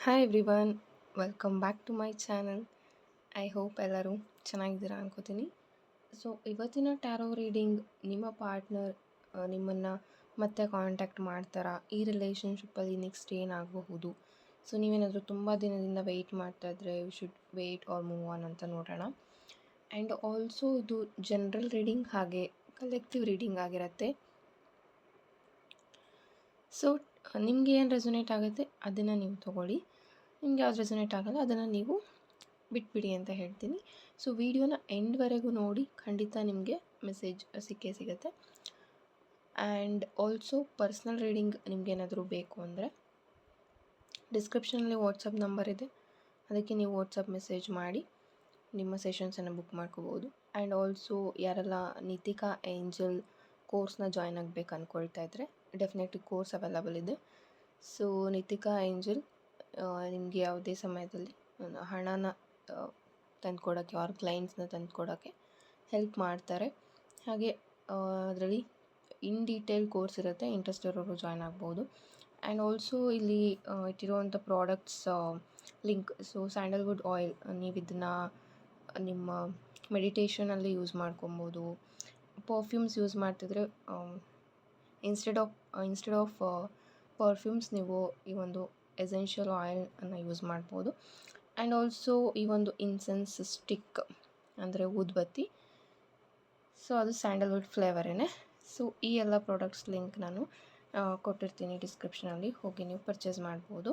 Hi everyone, welcome back to my channel. I hope ಎಲ್ಲರೂ ಚೆನ್ನಾಗಿದ್ದೀರಾ ಅನ್ಕೋತೀನಿ. ಸೊ ಇವತ್ತಿನ ಟ್ಯಾರೋ ರೀಡಿಂಗ್, ನಿಮ್ಮ ಪಾರ್ಟ್ನರ್ ನಿಮ್ಮನ್ನು ಮತ್ತೆ ಕಾಂಟ್ಯಾಕ್ಟ್ ಮಾಡ್ತಾರಾ, ಈ ರಿಲೇಷನ್ಶಿಪ್ಪಲ್ಲಿ ನೆಕ್ಸ್ಟ್ ಏನಾಗಬಹುದು. ಸೊ ನೀವೇನಾದರೂ ತುಂಬ ದಿನದಿಂದ ವೆಯ್ಟ್ ಮಾಡ್ತಾಯಿದ್ರೆ you should wait or move on ಅಂತ ನೋಡೋಣ. ಆ್ಯಂಡ್ ಆಲ್ಸೋ ಇದು ಜನರಲ್ ರೀಡಿಂಗ್ ಹಾಗೆ ಕಲೆಕ್ಟಿವ್ ರೀಡಿಂಗ್ ಆಗಿರುತ್ತೆ. ಸೊ ನಿಮಗೆ ಏನು ರೆಸೊನೇಟ್ ಆಗುತ್ತೆ ಅದನ್ನು ನೀವು ತೊಗೊಳ್ಳಿ, ನಿಮ್ಗೆ ಯಾವ್ದು ರೆಸೊನೇಟ್ ಆಗಲ್ಲ ಅದನ್ನು ನೀವು ಬಿಟ್ಬಿಡಿ ಅಂತ ಹೇಳ್ತೀನಿ. ಸೊ ವಿಡಿಯೋನ ಎಂಡ್ವರೆಗೂ ನೋಡಿ, ಖಂಡಿತ ನಿಮಗೆ ಮೆಸೇಜ್ ಸಿಕ್ಕೇ ಸಿಗುತ್ತೆ. ಆ್ಯಂಡ್ ಆಲ್ಸೋ ಪರ್ಸ್ನಲ್ ರೀಡಿಂಗ್ ನಿಮಗೇನಾದರೂ ಬೇಕು ಅಂದರೆ ಡಿಸ್ಕ್ರಿಪ್ಷನಲ್ಲಿ ವಾಟ್ಸಪ್ ನಂಬರ್ ಇದೆ, ಅದಕ್ಕೆ ನೀವು ವಾಟ್ಸಪ್ ಮೆಸೇಜ್ ಮಾಡಿ ನಿಮ್ಮ ಸೆಷನ್ಸನ್ನು ಬುಕ್ ಮಾಡ್ಕೋಬೋದು. ಆ್ಯಂಡ್ ಆಲ್ಸೋ ಯಾರೆಲ್ಲ ನಿತಿಕಾ ಏಂಜಲ್ ಕೋರ್ಸ್ನ ಜಾಯ್ನ್ ಆಗಬೇಕು ಅಂದ್ಕೊಳ್ತಾ ಇದ್ದರೆ ಡೆಫಿನೆಟ್ಲಿ ಕೋರ್ಸ್ ಅವೈಲಬಲ್ ಇದೆ. ಸೊ ನಿತಿಕಾ ಏಂಜಲ್ ನಿಮಗೆ ಯಾವುದೇ ಸಮಯದಲ್ಲಿ ಹಣನ ತಂದುಕೊಡೋಕ್ಕೆ ಅವ್ರ ಕ್ಲೈಂಟ್ಸ್ನ ತಂದುಕೊಡೋಕ್ಕೆ ಹೆಲ್ಪ್ ಮಾಡ್ತಾರೆ. ಹಾಗೆ ಅದರಲ್ಲಿ ಇನ್ ಡೀಟೇಲ್ ಕೋರ್ಸ್ ಇರುತ್ತೆ, ಇಂಟ್ರೆಸ್ಟ್ ಇರೋರು ಜಾಯ್ನ್ ಆಗ್ಬೋದು. ಆ್ಯಂಡ್ ಆಲ್ಸೋ ಇಲ್ಲಿ ಇಟ್ಟಿರುವಂಥ products link, so sandalwood oil, ನೀವು ಇದನ್ನು ನಿಮ್ಮ ಮೆಡಿಟೇಷನಲ್ಲಿ ಯೂಸ್ ಮಾಡ್ಕೊಬೋದು. ಪರ್ಫ್ಯೂಮ್ಸ್ ಯೂಸ್ ಮಾಡ್ತಿದ್ರೆ ಇನ್ಸ್ಟೆಡ್ ಆಫ್ ಪರ್ಫ್ಯೂಮ್ಸ್ ನೀವು ಈ ಒಂದು ಎಸೆನ್ಷಿಯಲ್ ಆಯಿಲನ್ನು ಯೂಸ್ ಮಾಡ್ಬೋದು. ಆ್ಯಂಡ್ ಆಲ್ಸೋ ಈ ಒಂದು ಇನ್ಸೆನ್ಸ್ ಸ್ಟಿಕ್ ಅಂದರೆ ಊದುಬತ್ತಿ, ಸೊ ಅದು ಸ್ಯಾಂಡಲ್ವುಡ್ ಫ್ಲೇವರೇನೆ. ಸೊ ಈ ಎಲ್ಲ ಪ್ರಾಡಕ್ಟ್ಸ್ ಲಿಂಕ್ ನಾನು ಕೊಟ್ಟಿರ್ತೀನಿ ಡಿಸ್ಕ್ರಿಪ್ಷನಲ್ಲಿ, ಹೋಗಿ ನೀವು ಪರ್ಚೇಸ್ ಮಾಡ್ಬೋದು.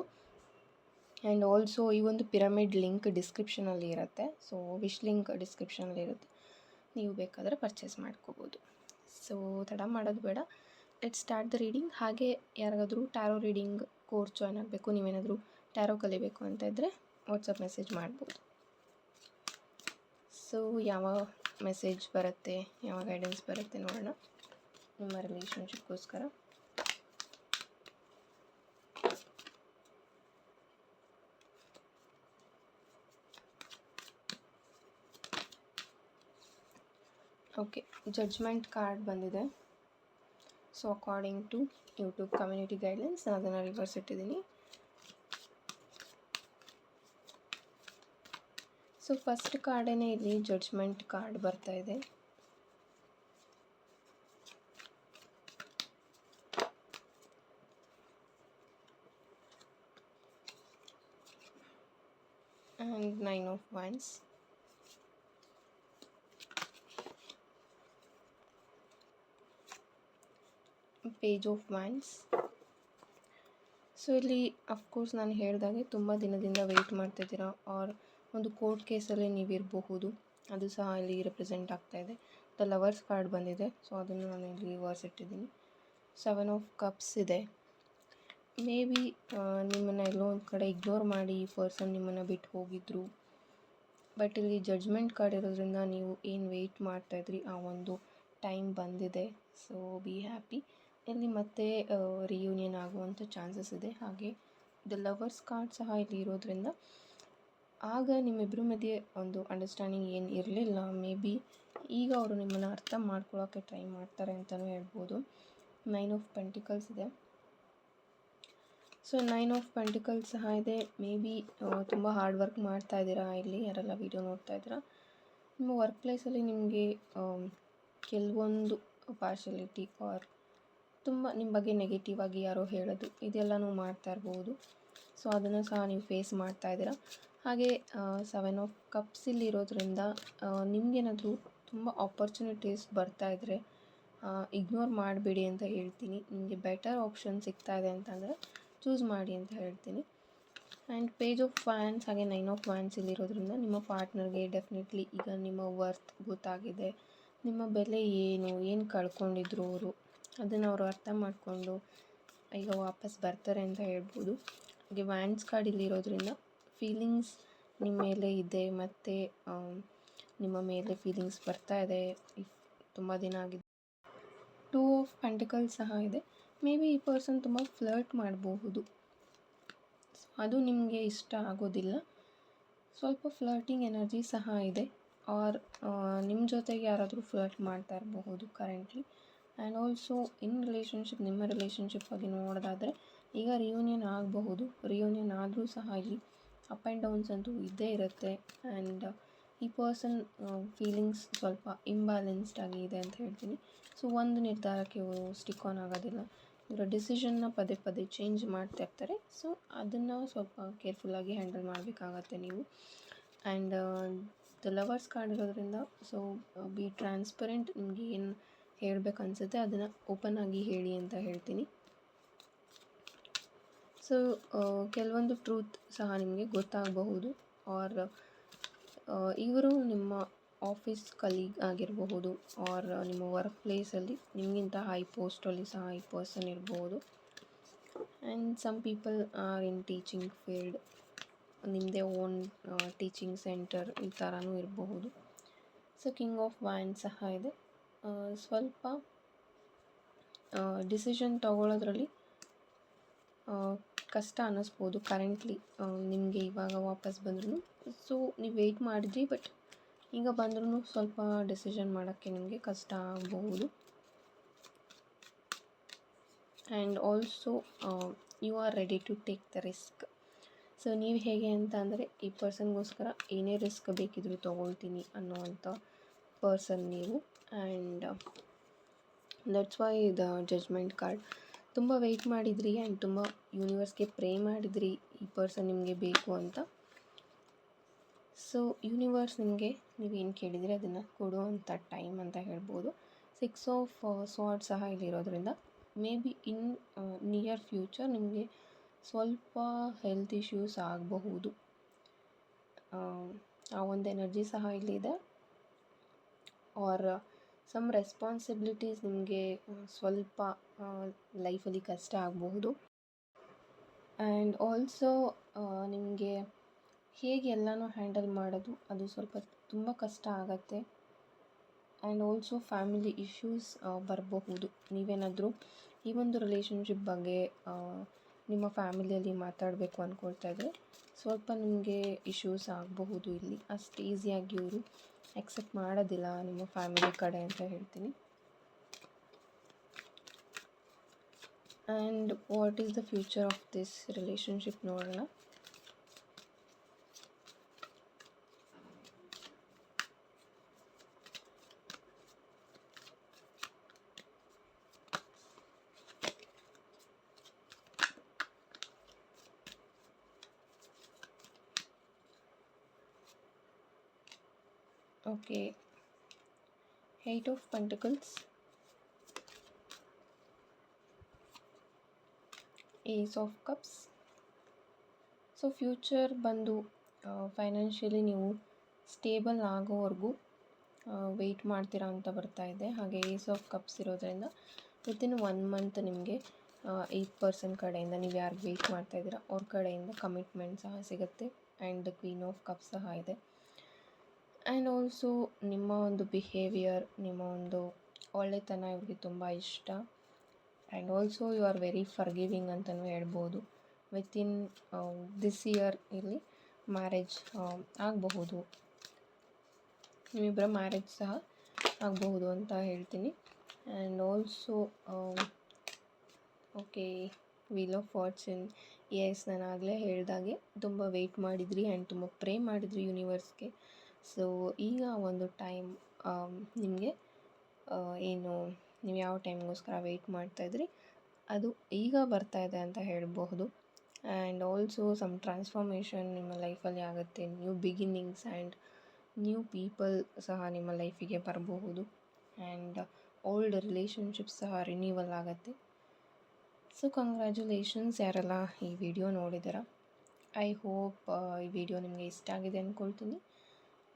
ಆ್ಯಂಡ್ ಆಲ್ಸೋ ಈ ಒಂದು ಪಿರಮಿಡ್ ಲಿಂಕ್ ಡಿಸ್ಕ್ರಿಪ್ಷನಲ್ಲಿ ಇರುತ್ತೆ, ಸೊ ವಿಶ್ ಲಿಂಕ್ ಡಿಸ್ಕ್ರಿಪ್ಷನಲ್ಲಿ ಇರುತ್ತೆ, ನೀವು ಬೇಕಾದರೆ ಪರ್ಚೇಸ್ ಮಾಡ್ಕೋಬೋದು. ಸೊ ತಡ ಮಾಡೋದು ಬೇಡ, ಲೆಟ್ ಸ್ಟಾರ್ಟ್ ದ ರೀಡಿಂಗ್. ಹಾಗೆ ಯಾರಿಗಾದರೂ ಟ್ಯಾರೋ ರೀಡಿಂಗ್ ಕೋರ್ಸ್ ಜಾಯ್ನ್ ಆಗಬೇಕು, ನೀವೇನಾದರೂ ಟ್ಯಾರೋ ಕಲಿಬೇಕು ಅಂತ ಇದ್ದರೆ ವಾಟ್ಸಪ್ ಮೆಸೇಜ್ ಮಾಡ್ಬೋದು. ಸೊ ಯಾವ ಮೆಸೇಜ್ ಬರುತ್ತೆ, ಯಾವ ಗೈಡೆನ್ಸ್ ಬರುತ್ತೆ ನೋಡೋಣ ನಿಮ್ಮ ರಿಲೇಷನ್ಶಿಪ್ಗೋಸ್ಕರ. ಓಕೆ, ಜಡ್ಜ್ಮೆಂಟ್ ಕಾರ್ಡ್ ಬಂದಿದೆ. So according to YouTube community guidelines ನಾನು ಅದನ್ನು ರಿವರ್ಸ್ ಇಟ್ಟಿದ್ದೀನಿ. ಸೊ ಫಸ್ಟ್ ಕಾರ್ಡೇ ಇಲ್ಲಿ ಜಡ್ಜ್ಮೆಂಟ್ ಕಾರ್ಡ್ ಬರ್ತಾ ಇದೆ. And 9 of Wands. Page of wands. So ಇಲ್ಲಿ ಅಫ್ಕೋರ್ಸ್ ನಾನು ಹೇಳಿದಾಗೆ ತುಂಬ ದಿನದಿಂದ ವೆಯ್ಟ್ ಮಾಡ್ತಾಯಿದ್ದೀರಾ, ಆರ್ ಒಂದು ಕೋರ್ಟ್ ಕೇಸಲ್ಲಿ ನೀವಿರಬಹುದು, ಅದು ಸಹ ಇಲ್ಲಿ ರೆಪ್ರೆಸೆಂಟ್ ಆಗ್ತಾಯಿದೆ. ದ ಲವರ್ಸ್ ಕಾರ್ಡ್ ಬಂದಿದೆ, ಸೊ ಅದನ್ನು ನಾನು ಇಲ್ಲಿ ರಿವರ್ಸ್ ಇಟ್ಟಿದ್ದೀನಿ. 7 of Cups ಇದೆ. ಮೇ ಬಿ ನಿಮ್ಮನ್ನು ಎಲ್ಲೋ ಒಂದು ಕಡೆ ಇಗ್ನೋರ್ ಮಾಡಿ ಈ ಪರ್ಸನ್ ನಿಮ್ಮನ್ನು ಬಿಟ್ಟು ಹೋಗಿದ್ರು, ಬಟ್ ಇಲ್ಲಿ ಜಡ್ಜ್ಮೆಂಟ್ ಕಾರ್ಡ್ ಇರೋದ್ರಿಂದ ನೀವು ಏನು ವೆಯ್ಟ್ ಮಾಡ್ತಾಯಿದ್ರಿ ಆ ಒಂದು ಟೈಮ್ ಬಂದಿದೆ. ಸೊ ಬಿ ಹ್ಯಾಪಿ, ಇಲ್ಲಿ ಮತ್ತೆ ರಿಯೂನಿಯನ್ ಆಗುವಂಥ ಚಾನ್ಸಸ್ ಇದೆ. ಹಾಗೆ ದ ಲವರ್ಸ್ ಕಾರ್ಡ್ ಸಹ ಇಲ್ಲಿ ಇರೋದ್ರಿಂದ ಆಗ ನಿಮ್ಮಿಬ್ಬರ ಮಧ್ಯೆ ಒಂದು ಅಂಡರ್ಸ್ಟ್ಯಾಂಡಿಂಗ್ ಏನು ಇರಲಿಲ್ಲ, ಮೇ ಬಿ ಈಗ ಅವರು ನಿಮ್ಮನ್ನು ಅರ್ಥ ಮಾಡ್ಕೊಳ್ಳೋಕ್ಕೆ ಟ್ರೈ ಮಾಡ್ತಾರೆ ಅಂತಲೂ ಹೇಳ್ಬೋದು. 9 of Pentacles ಇದೆ. ಸೊ 9 of Pentacles ಸಹ ಇದೆ. ಮೇ ಬಿ ತುಂಬ ಹಾರ್ಡ್ ವರ್ಕ್ ಮಾಡ್ತಾ ಇದ್ದೀರಾ, ಇಲ್ಲಿ ಯಾರೆಲ್ಲ ವಿಡಿಯೋ ನೋಡ್ತಾ ಇದ್ದೀರಾ, ನಿಮ್ಮ ವರ್ಕ್ ಪ್ಲೇಸಲ್ಲಿ ನಿಮಗೆ ಕೆಲವೊಂದು ಪಾರ್ಶಲಿಟಿ ಆರ್ ತುಂಬ ನಿಮ್ಮ ಬಗ್ಗೆ ನೆಗೆಟಿವ್ ಆಗಿ ಯಾರೋ ಹೇಳೋದು ಇದೆಲ್ಲನೂ ಮಾಡ್ತಾ ಇರ್ಬೋದು. ಸೊ ಅದನ್ನು ಸಹ ನೀವು ಫೇಸ್ ಮಾಡ್ತಾ ಇದ್ದೀರಾ. ಹಾಗೆ 7 of Cups ಇಲ್ಲಿ ಇರೋದ್ರಿಂದ ನಿಮಗೇನಾದರೂ ತುಂಬ ಆಪರ್ಚುನಿಟೀಸ್ ಬರ್ತಾ ಇದ್ದರೆ ಇಗ್ನೋರ್ ಮಾಡಬೇಡಿ ಅಂತ ಹೇಳ್ತೀನಿ. ನಿಮಗೆ ಬೆಟರ್ ಆಪ್ಷನ್ ಸಿಗ್ತಾ ಇದೆ ಅಂತಂದರೆ ಚೂಸ್ ಮಾಡಿ ಅಂತ ಹೇಳ್ತೀನಿ. ಆ್ಯಂಡ್ ಪೇಜ್ ಆಫ್ ವ್ಯಾಂಡ್ಸ್ ಹಾಗೆ 9 of Wands ಇಲ್ಲಿರೋದ್ರಿಂದ ನಿಮ್ಮ ಪಾರ್ಟ್ನರ್ಗೆ ಡೆಫಿನೆಟ್ಲಿ ಈಗ ನಿಮ್ಮ ವರ್ತ್ ಗೊತ್ತಾಗಿದೆ, ನಿಮ್ಮ ಬೆಲೆ ಏನು ಕಳ್ಕೊಂಡಿದ್ರು ಅವರು, ಅದನ್ನು ಅವರು ಅರ್ಥ ಮಾಡಿಕೊಂಡು ಈಗ ವಾಪಸ್ ಬರ್ತಾರೆ ಅಂತ ಹೇಳ್ಬೋದು. ಹಾಗೆ ವ್ಯಾಂಡ್ಸ್ ಕಾರ್ಡ್ ಇಲ್ಲಿರೋದ್ರಿಂದ ಫೀಲಿಂಗ್ಸ್ ನಿಮ್ಮ ಮೇಲೆ ಇದೆ, ಮತ್ತು ನಿಮ್ಮ ಮೇಲೆ ಫೀಲಿಂಗ್ಸ್ ಬರ್ತಾ ಇದೆ, ತುಂಬ ದಿನ ಆಗಿದೆ. 2 of Pentacles ಸಹ ಇದೆ. ಮೇ ಬಿ ಈ ಪರ್ಸನ್ ತುಂಬ ಫ್ಲರ್ಟ್ ಮಾಡಬಹುದು, ಅದು ನಿಮಗೆ ಇಷ್ಟ ಆಗೋದಿಲ್ಲ, ಸ್ವಲ್ಪ ಫ್ಲರ್ಟಿಂಗ್ ಎನರ್ಜಿ ಸಹ ಇದೆ. ಆರ್ ನಿಮ್ಮ ಜೊತೆಗೆ ಯಾರಾದರೂ ಫ್ಲರ್ಟ್ ಮಾಡ್ತಾ ಇರಬಹುದು ಕರೆಂಟ್ಲಿ. ಆ್ಯಂಡ್ ಆಲ್ಸೋ ನಿಮ್ಮ ರಿಲೇಷನ್ಶಿಪ್ ಬಗ್ಗೆ ನೋಡೋದಾದರೆ ಈಗ ರಿಯೂನಿಯನ್ ಆಗಬಹುದು, ರಿಯೂನಿಯನ್ ಆದರೂ ಸಹ ಇಲ್ಲಿ ಅಪ್ ಆ್ಯಂಡ್ ಡೌನ್ಸ್ ಅಂತೂ ಇದ್ದೇ ಇರುತ್ತೆ. ಆ್ಯಂಡ್ ಈ ಪರ್ಸನ್ ಫೀಲಿಂಗ್ಸ್ ಸ್ವಲ್ಪ ಇಂಬ್ಯಾಲೆನ್ಸ್ಡ್ ಆಗಿದೆ ಅಂತ ಹೇಳ್ತೀನಿ. ಸೊ ಒಂದು ನಿರ್ಧಾರಕ್ಕೆ ಇವರು ಸ್ಟಿಕ್ ಆನ್ ಆಗೋದಿಲ್ಲ, ಇವರ ಡಿಸಿಷನ್ನ ಪದೇ ಪದೇ ಚೇಂಜ್ ಮಾಡ್ತಾ ಇರ್ತಾರೆ. ಸೊ ಅದನ್ನು ಸ್ವಲ್ಪ ಕೇರ್ಫುಲ್ಲಾಗಿ ಹ್ಯಾಂಡಲ್ ಮಾಡಬೇಕಾಗತ್ತೆ ನೀವು. ಆ್ಯಂಡ್ ದ ಲವರ್ಸ್ ಕಾರ್ಡ್ ಇರೋದ್ರಿಂದ ಸೊ ಬಿ ಟ್ರಾನ್ಸ್ಪರೆಂಟ್, ನಿಮಗೆ ಏನು ಹೇಳಬೇಕು ಅನಿಸುತ್ತೆ ಅದನ್ನು ಓಪನ್ ಆಗಿ ಹೇಳಿ ಅಂತ ಹೇಳ್ತೀನಿ. ಸೊ ಕೆಲವೊಂದು ಟ್ರೂತ್ ಸಹ ನಿಮಗೆ ಗೊತ್ತಾಗಬಹುದು. ಆರ್ ಇವರು ನಿಮ್ಮ ಆಫೀಸ್ ಕಲೀಗ್ ಆಗಿರಬಹುದು, ಆರ್ ನಿಮ್ಮ ವರ್ಕ್ ಪ್ಲೇಸಲ್ಲಿ ನಿಮಗಿಂತ ಹೈ ಪೋಸ್ಟಲ್ಲಿ ಸಹ ಈ ಪರ್ಸನ್ ಇರಬಹುದು. And some people are in teaching field, ನಿಮ್ಮದೇ ಓನ್ ಟೀಚಿಂಗ್ ಸೆಂಟರ್ ಈ ಥರನೂ ಇರಬಹುದು. ಸೊ ಕಿಂಗ್ ಆಫ್ ವ್ಯಾಂಡ್ ಸಹ ಇದೆ. ಸ್ವಲ್ಪ ಡಿಸಿಷನ್ ತಗೊಳ್ಳೋದ್ರಲ್ಲಿ ಕಷ್ಟ ಅನ್ನಿಸ್ಬೋದು ಕರೆಂಟ್ಲಿ ನಿಮಗೆ ಇವಾಗ ವಾಪಸ್ ಬಂದ್ರೂ. ಸೊ ನೀವು ವೆಯ್ಟ್ ಮಾಡಿದ್ರಿ, ಬಟ್ ಈಗ ಬಂದ್ರೂ ಸ್ವಲ್ಪ ಡಿಸಿಷನ್ ಮಾಡೋಕ್ಕೆ ನಿಮಗೆ ಕಷ್ಟ ಆಗಬಹುದು. And also you are ready to take the risk. So ನೀವು ಹೇಗೆ ಅಂತ ಅಂದರೆ ಈ ಪರ್ಸನ್ಗೋಸ್ಕರ ಏನೇ ರಿಸ್ಕ್ ಬೇಕಿದ್ರೂ ತೊಗೊಳ್ತೀನಿ ಅನ್ನೋವಂಥ ಪರ್ಸನ್ ನೀವು. And that's why the judgement card. ತುಂಬ ವೆಯ್ಟ್ ಮಾಡಿದ್ರಿ ಆ್ಯಂಡ್ ತುಂಬ ಯೂನಿವರ್ಸ್ಗೆ ಪ್ರೇ ಮಾಡಿದ್ರಿ ಈ ಪರ್ಸನ್ ನಿಮಗೆ ಬೇಕು ಅಂತ. ಸೊ ಯೂನಿವರ್ಸ್ ನಿಮಗೆ ನೀವೇನು ಕೇಳಿದರೆ ಅದನ್ನು ಕೊಡುವಂಥ ಟೈಮ್ ಅಂತ ಹೇಳ್ಬೋದು. 6 ಆಫ್ ಸ್ವಾರ್ಡ್ಸ್ ಸಹ ಇಲ್ಲಿರೋದ್ರಿಂದ maybe in near future ನಿಮಗೆ ಸ್ವಲ್ಪ ಹೆಲ್ತ್ ಇಶ್ಯೂಸ್ ಆಗಬಹುದು. ಆ ಒಂದು ಎನರ್ಜಿ ಸಹ ಇಲ್ಲಿದೆ. ಆರ್ ಸಮ್ ರೆಸ್ಪಾನ್ಸಿಬಿಲಿಟೀಸ್ ನಿಮಗೆ ಸ್ವಲ್ಪ ಲೈಫಲ್ಲಿ ಕಷ್ಟ ಆಗಬಹುದು. ಆ್ಯಂಡ್ ಆಲ್ಸೋ ನಿಮಗೆ ಹೇಗೆ ಎಲ್ಲನೂ ಹ್ಯಾಂಡಲ್ ಮಾಡೋದು ಅದು ಸ್ವಲ್ಪ ತುಂಬ ಕಷ್ಟ ಆಗುತ್ತೆ. ಆ್ಯಂಡ್ ಆಲ್ಸೋ ಫ್ಯಾಮಿಲಿ ಇಶ್ಯೂಸ್ ಬರಬಹುದು. ನೀವೇನಾದರೂ ಈ ಒಂದು ರಿಲೇಷನ್ಶಿಪ್ ಬಗ್ಗೆ ನಿಮ್ಮ ಫ್ಯಾಮಿಲಿಯಲ್ಲಿ ಮಾತಾಡಬೇಕು ಅಂದ್ಕೊಳ್ತಾ ಇದ್ದರೆ ಸ್ವಲ್ಪ ನಿಮಗೆ ಇಶ್ಯೂಸ್ ಆಗಬಹುದು. ಇಲ್ಲಿ ಅಷ್ಟು ಈಸಿಯಾಗಿ ಇವರು ಎಕ್ಸೆಪ್ಟ್ ಮಾಡೋದಿಲ್ಲ ನಿಮ್ಮ ಫ್ಯಾಮಿಲಿ ಕಡೆ ಅಂತ ಹೇಳ್ತೀನಿ. And what is the future of this relationship ನೋಡೋಣ. Okay, 8 of pentacles, ace of cups. So future ಬಂದು ಫೈನಾನ್ಷಿಯಲಿ ನೀವು ಸ್ಟೇಬಲ್ ಆಗೋವರೆಗೂ ವೆಯ್ಟ್ ಮಾಡ್ತೀರಾ ಅಂತ ಬರ್ತಾ ಇದೆ. ಹಾಗೆ ಏಸ್ ಆಫ್ ಕಪ್ಸ್ ಇರೋದ್ರಿಂದ ವಿತಿನ್ 1 ಮಂತ್ ನಿಮಗೆ ಈ ಪರ್ಸನ್ ಕಡೆಯಿಂದ ನೀವು ಯಾರು ವೆಯ್ಟ್ ಮಾಡ್ತಾಯಿದ್ದೀರಾ ಅವ್ರ ಕಡೆಯಿಂದ ಕಮಿಟ್ಮೆಂಟ್ ಸಹ ಸಿಗುತ್ತೆ. ಆ್ಯಂಡ್ ಕ್ವೀನ್ ಆಫ್ ಕಪ್ಸ್ ಸಹ ಇದೆ. ಆ್ಯಂಡ್ ಆಲ್ಸೋ ನಿಮ್ಮ ಒಂದು ಬಿಹೇವಿಯರ್, ನಿಮ್ಮ ಒಂದು ಒಳ್ಳೆತನ ಇವ್ರಿಗೆ ತುಂಬ ಇಷ್ಟ. And also you are very forgiving ಅಂತಲೂ ಹೇಳ್ಬೋದು. ವಿತಿನ್ ದಿಸ್ ಇಯರ್ ಇಲ್ಲಿ ಮ್ಯಾರೇಜ್ ಆಗಬಹುದು, ನಿಮ್ಮಿಬ್ಬರ ಮ್ಯಾರೇಜ್ ಸಹ ಆಗಬಹುದು ಅಂತ ಹೇಳ್ತೀನಿ. And also okay, wheel of fortune. Yes, ನಾನು ಆಗಲೇ ಹೇಳಿದಾಗೆ ತುಂಬ ವೆಯ್ಟ್ ಮಾಡಿದ್ರಿ ಆ್ಯಂಡ್ ತುಂಬ ಪ್ರೇ ಮಾಡಿದ್ರಿ ಯೂನಿವರ್ಸ್ಗೆ. ಸೊ ಈಗ ಒಂದು ಟೈಮ್ ನಿಮಗೆ ಏನು ನೀವು ಯಾವ ಟೈಮ್ಗೋಸ್ಕರ ವೆಯ್ಟ್ ಮಾಡ್ತಾಯಿದ್ರಿ ಅದು ಈಗ ಬರ್ತಾಯಿದೆ ಅಂತ ಹೇಳಬಹುದು. ಆ್ಯಂಡ್ ಆಲ್ಸೋ ಸಮ್ ಟ್ರಾನ್ಸ್ಫಾರ್ಮೇಷನ್ ನಿಮ್ಮ ಲೈಫಲ್ಲಿ ಆಗುತ್ತೆ. New beginnings and new people ಸಹ ನಿಮ್ಮ ಲೈಫಿಗೆ ಬರಬಹುದು. ಆ್ಯಂಡ್ ಓಲ್ಡ್ ರಿಲೇಷನ್ಶಿಪ್ಸ್ ಸಹ ರಿನ್ಯೂವಲ್ ಆಗುತ್ತೆ. ಸೊ ಕಂಗ್ರ್ಯಾಚುಲೇಷನ್ಸ್ ಯಾರೆಲ್ಲ ಈ ವಿಡಿಯೋ ನೋಡಿದ್ದೀರಾ. ಐ ಹೋಪ್ ಈ ವಿಡಿಯೋ ನಿಮಗೆ ಇಷ್ಟ ಆಗಿದೆ ಅಂದ್ಕೊಳ್ತೀನಿ.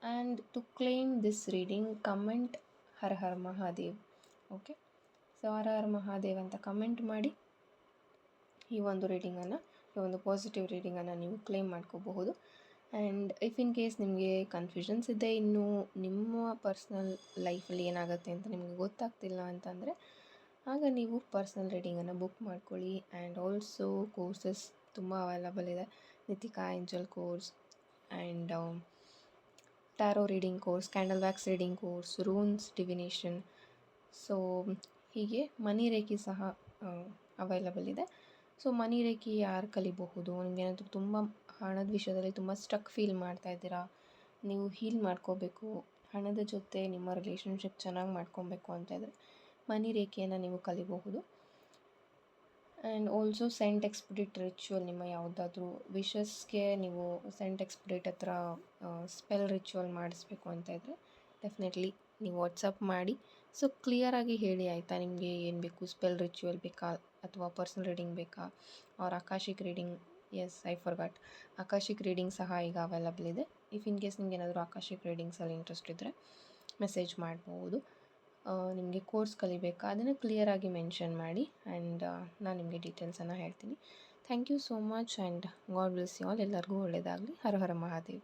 And to claim this reading comment Har Har Mahadev. Okay, so Har Har Mahadev ಅಂತ ಕಮೆಂಟ್ ಮಾಡಿ ಈ ಒಂದು ರೀಡಿಂಗನ್ನು, ಈ ಒಂದು ಪಾಸಿಟಿವ್ ರೀಡಿಂಗನ್ನು ನೀವು ಕ್ಲೇಮ್ ಮಾಡ್ಕೋಬಹುದು. ಆ್ಯಂಡ್ ಇಫ್ ಇನ್ ಕೇಸ್ ನಿಮಗೆ ಕನ್ಫ್ಯೂಷನ್ಸ್ ಇದೆ, ಇನ್ನೂ ನಿಮ್ಮ ಪರ್ಸ್ನಲ್ ಲೈಫಲ್ಲಿ ಏನಾಗುತ್ತೆ ಅಂತ ನಿಮಗೆ ಗೊತ್ತಾಗ್ತಿಲ್ಲ ಅಂತಂದರೆ ಆಗ ನೀವು ಪರ್ಸ್ನಲ್ ರೀಡಿಂಗನ್ನು ಬುಕ್ ಮಾಡ್ಕೊಳ್ಳಿ. ಆ್ಯಂಡ್ ಆಲ್ಸೋ ಕೋರ್ಸಸ್ ತುಂಬ ಅವೈಲಬಲ್ ಇದೆ. Nitika angel course and tarot reading course, candle wax reading course, runes divination. So ಹೀಗೆ ಮನಿ ರೇಖಿ ಸಹ ಅವೈಲಬಲ್ ಇದೆ. ಸೊ ಮನಿ ರೇಖೆ ಯಾರು ಕಲಿಬಹುದು? ನಿಮಗೇನಾದರೂ ತುಂಬ ಹಣದ ವಿಷಯದಲ್ಲಿ ತುಂಬ ಸ್ಟಕ್ ಫೀಲ್ ಮಾಡ್ತಾ ಇದ್ದೀರಾ, ನೀವು ಹೀಲ್ ಮಾಡ್ಕೋಬೇಕು, ಹಣದ ಜೊತೆ ನಿಮ್ಮ ರಿಲೇಷನ್ಶಿಪ್ ಚೆನ್ನಾಗಿ ಮಾಡ್ಕೊಬೇಕು ಅಂತ ಇದ್ದರೆ ಮನಿ ರೇಖೆಯನ್ನು ನೀವು ಕಲಿಬಹುದು. ಆ್ಯಂಡ್ ಆಲ್ಸೋ ಸೆಂಟ್ ಎಕ್ಸ್ಪಿಡಿಟ್ ರಿಚುವಲ್, ನಿಮ್ಮ ಯಾವುದಾದ್ರೂ ವಿಶಸ್ಗೆ ನೀವು ಸೆಂಟ್ ಎಕ್ಸ್ಪಿಡಿಟ್ ಹತ್ರ ಸ್ಪೆಲ್ ರಿಚುವಲ್ ಮಾಡಿಸ್ಬೇಕು ಅಂತ ಇದ್ದರೆ ಡೆಫಿನೆಟ್ಲಿ ನೀವು ವಾಟ್ಸಪ್ ಮಾಡಿ. ಸೊ ಕ್ಲಿಯರಾಗಿ ಹೇಳಿ ಆಯಿತಾ, ನಿಮಗೆ ಏನು ಬೇಕು, ಸ್ಪೆಲ್ ರಿಚುವಲ್ ಬೇಕಾ ಅಥವಾ ಪರ್ಸನಲ್ ರೀಡಿಂಗ್ ಬೇಕಾ ಅವ್ರ akashic reading. Yes, I forgot, akashic reading ಸಹ ಈಗ ಅವೈಲಬಲ್ ಇದೆ. ಇಫ್ ಇನ್ ಕೇಸ್ ನಿಮ್ಗೆ ಏನಾದರೂ ಆಕಾಶಿಕ್ ರೀಡಿಂಗ್ಸಲ್ಲಿ ಇಂಟ್ರೆಸ್ಟ್ ಇದ್ದರೆ ಮೆಸೇಜ್ ಮಾಡ್ಬೋದು. ನಿಮಗೆ ಕೋರ್ಸ್ ಕಲಿಬೇಕಾ ಅದನ್ನು ಕ್ಲಿಯರಾಗಿ ಮೆನ್ಷನ್ ಮಾಡಿ, ಆ್ಯಂಡ್ ನಾನು ನಿಮಗೆ ಡೀಟೇಲ್ಸನ್ನು ಹೇಳ್ತೀನಿ. Thank you so much and God bless you all. ಎಲ್ಲರಿಗೂ ಒಳ್ಳೆಯದಾಗಲಿ. ಹರ ಹರ ಮಹಾದೇವ್.